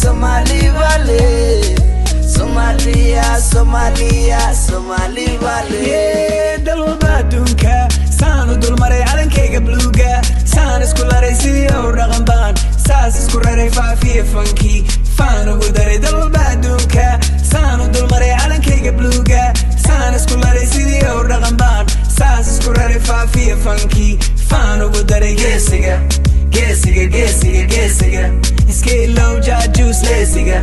Somalibale. Somalia, Somalia, Somalibale. Yeah, dalbadunka sanu dulmaray calankayga bluuga saan isku laray sidii oo dhaqan baan saas isku raray faafiye funky faan ugu daray dalbadunka sanu dulmaray calankayga bluuga saan isku laray sidii oo dhaqan baan saas isku raray faafiye funky faan ugu daray geesiga geesiga geesiga geesiga iska ilow jaajuus leesiga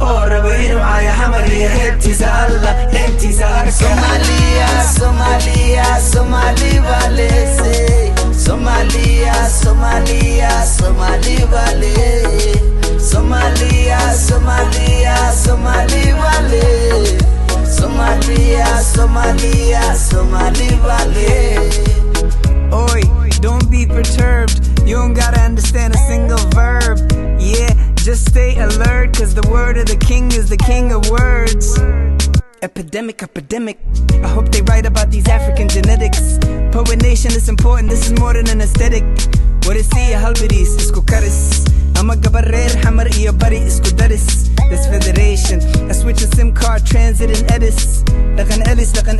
oo rabo inuu caayo xamar iyo heebtiisa alla heebtiisa arka Somalia, Somalia, Somalibale. Somalia, Somalia, Somalibale. Somalia, Somalia, Somalibale. Somalia, Somalia, Somalibale. Oi, don't be perturbed. You don't gotta understand a single verb. Yeah, just stay alert, cause the word of the king is the king of words. Epidemic, epidemic. I hope they write about these African genetics. Poet nation is important, this is more than an aesthetic. What is see halbidis, isku karis. I'm a gabarer, hammer iyo bari isku daris. This federation, I switch a SIM card, transit and edis. Like an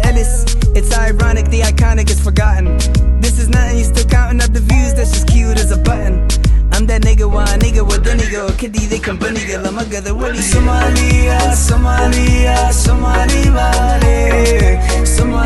Ellis. It's ironic, the iconic is forgotten. This is nothing, you still counting up the views, that's just cute as a button. I'm that nigga, why nigga with the nigga, kiddy they come bunny girl, I'm a gather willy. Somalia, Somalia, Somalibale. Somalia.